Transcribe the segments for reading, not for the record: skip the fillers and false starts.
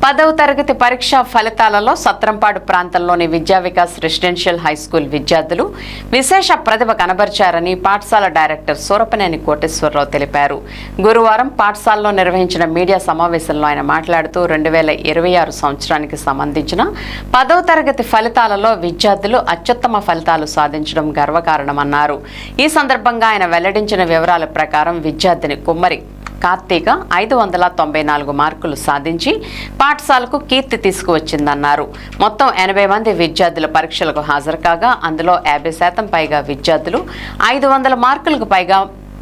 10వ తరగతి పరీక్షా ఫలితాలలో సత్రంపాడు ప్రాంతంలోని విద్యా వికాస్ రెసిడెన్షియల్ హైస్కూల్ విద్యార్థులు విశేష ప్రతిభ కనబర్చారని పాఠశాల డైరెక్టర్ సూరపనేని కోటేశ్వరరావు తెలిపారు. గురువారం పాఠశాలలో నిర్వహించిన మీడియా సమావేశంలో ఆయన మాట్లాడుతూ 2026 సంవత్సరానికి సంబంధించిన 10వ తరగతి ఫలితాలలో విద్యార్థులు అత్యుత్తమ ఫలితాలు సాధించడం గర్వకారణమన్నారు. ఈ సందర్భంగా ఆయన వెల్లడించిన వివరాల ప్రకారం విద్యార్థిని కుమ్మరి కార్తీక 594 మార్కులు సాధించి పాఠశాలకు కీర్తి తీసుకువచ్చిందన్నారు. మొత్తం 80 మంది విద్యార్థులు పరీక్షలకు హాజరు కాగా అందులో 50% పైగా విద్యార్థులు 500 మార్కులకు పైగా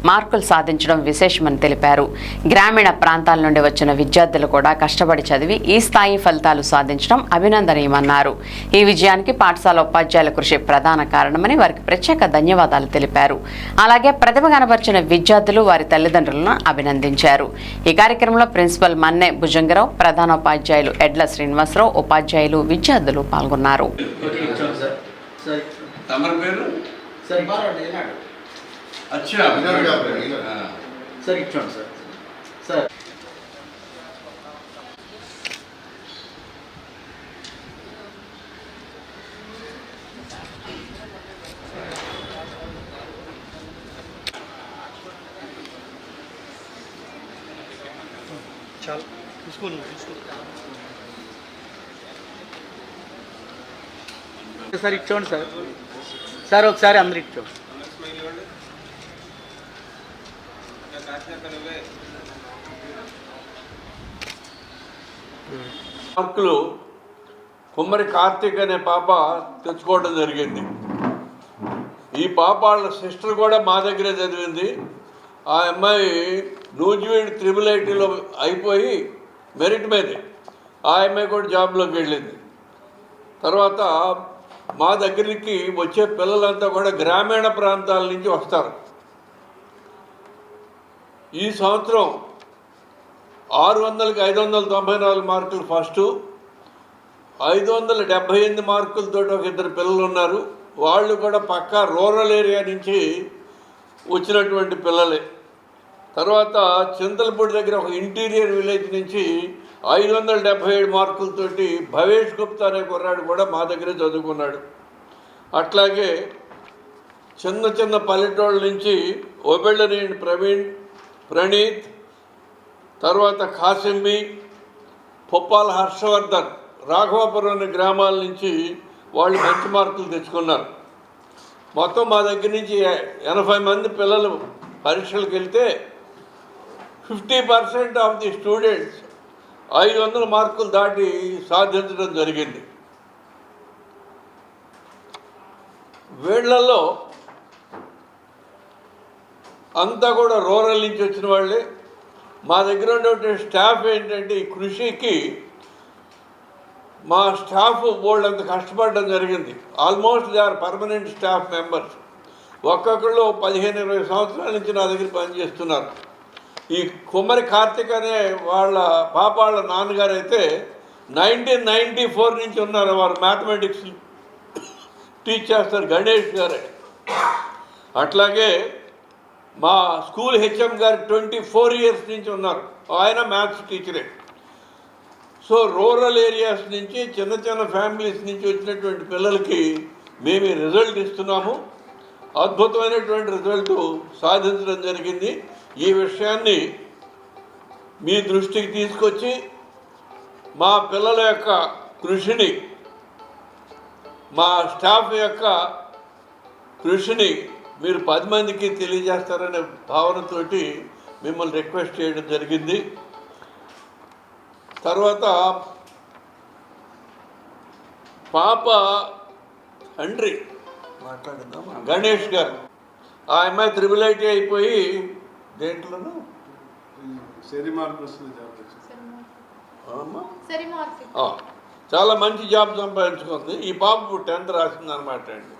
మార్కులు సాధించడం విశేషమని తెలిపారు. గ్రామీణ ప్రాంతాల నుండి వచ్చిన విద్యార్థులు కూడా కష్టపడి చదివి ఈ స్థాయి ఫలితాలు సాధించడం అభినందనీయమన్నారు. ఈ విజయానికి పాఠశాల ఉపాధ్యాయుల కృషి ప్రధాన కారణమని వారికి ప్రత్యేక ధన్యవాదాలు తెలిపారు. అలాగే ప్రతిభ కనబర్చిన విద్యార్థులు వారి తల్లిదండ్రులను అభినందించారు. ఈ కార్యక్రమంలో ప్రిన్సిపల్ మన్నె భుజంగరావు, ప్రధానోపాధ్యాయులు ఎడ్ల శ్రీనివాసరావు, ఉపాధ్యాయులు, విద్యార్థులు పాల్గొన్నారు. अच्छा सर इच्छोंడి सर सर चल स्कूल सर इच्छोंడి सर सर ఒకసారి అందరూ ఇచ్చోండి. మార్కులు కుమ్మరి కార్తీక్ అనే పాప తెచ్చుకోవడం జరిగింది. ఈ పాప వాళ్ళ సిస్టర్ కూడా మా దగ్గరే చదివింది. ఆ అమ్మాయి నూజివీడు త్రిబుల్ ఐటీలో అయిపోయి మెరిట్ మీదే ఆ అమ్మాయి కూడా జాబ్లోకి వెళ్ళింది. తర్వాత మా దగ్గరికి వచ్చే పిల్లలంతా కూడా గ్రామీణ ప్రాంతాల నుంచి వస్తారు. ఈ సంవత్సరం 600కి 594 మార్కులు ఫస్టు, 578 మార్కులతో ఒక ఇద్దరు పిల్లలు ఉన్నారు. వాళ్ళు కూడా పక్కా రూరల్ ఏరియా నుంచి వచ్చినటువంటి పిల్లలే. తర్వాత చింతలపూడి దగ్గర ఒక ఇంటీరియర్ విలేజ్ నుంచి 577 మార్కులతోటి భవేష్ గుప్తా అనే కుర్రాడు కూడా మా దగ్గరే చదువుకున్నాడు. అట్లాగే చిన్న చిన్న పల్లెటూళ్ళ నుంచి ఒబెళ్ళనేని ప్రవీణ్, ప్రణీత్, తర్వాత కాసిమ్మి, పొప్పాల హర్షవర్ధన్, రాఘవాపురం అనే గ్రామాల నుంచి వాళ్ళు మంచి మార్కులు తెచ్చుకున్నారు. మొత్తం మా దగ్గర నుంచి 80 మంది పిల్లలు పరీక్షలకు వెళ్తే 50% ఆఫ్ ది స్టూడెంట్స్ 500 మార్కులు దాటి సాధించడం జరిగింది. వీళ్లలో అంతా కూడా రూరల్ నుంచి వచ్చిన వాళ్ళే. మా దగ్గర ఉన్నటువంటి స్టాఫ్ ఏంటంటే ఈ కృషికి మా స్టాఫ్ బోల్డ్ అంత కష్టపడడం జరిగింది. Almost they are permanent staff members. ఒక్కొక్కళ్ళు 15-20 సంవత్సరాల నుంచి నా దగ్గర పనిచేస్తున్నారు. ఈ కుమ్మరి కార్తీక్ అనే వాళ్ళ నాన్నగారు అయితే 1994 నుంచి ఉన్నారు. వారు మ్యాథమెటిక్స్ టీచ్ చేస్తారు, గణేష్ గారే. అట్లాగే మా స్కూల్ హెచ్ఎం గారు 24 ఇయర్స్ నుంచి ఉన్నారు, ఆయన మ్యాథ్స్ టీచరే. సో రూరల్ ఏరియాస్ నుంచి చిన్న చిన్న ఫ్యామిలీస్ నుంచి వచ్చినటువంటి పిల్లలకి మేము రిజల్ట్ ఇస్తున్నాము. అద్భుతమైనటువంటి రిజల్ట్ సాధించడం జరిగింది. ఈ విషయాన్ని మీ దృష్టికి తీసుకొచ్చి మా పిల్లల యొక్క కృషిని, మా స్టాఫ్ యొక్క కృషిని మీరు 10 మందికి తెలియజేస్తారనే భావనతోటి మిమ్మల్ని రిక్వెస్ట్ చేయడం జరిగింది. తర్వాత పాప తండ్రి మాట్లాడుదాం, గణేష్ గారు. ఆ అమ్మాయి త్రిబుల్ ఐటీ అయిపోయి దేంట్లోనూ చాలా మంచి జాబ్ సంపాదించుకుంది. ఈ పాప 10th రాసింది అనమాట అండి.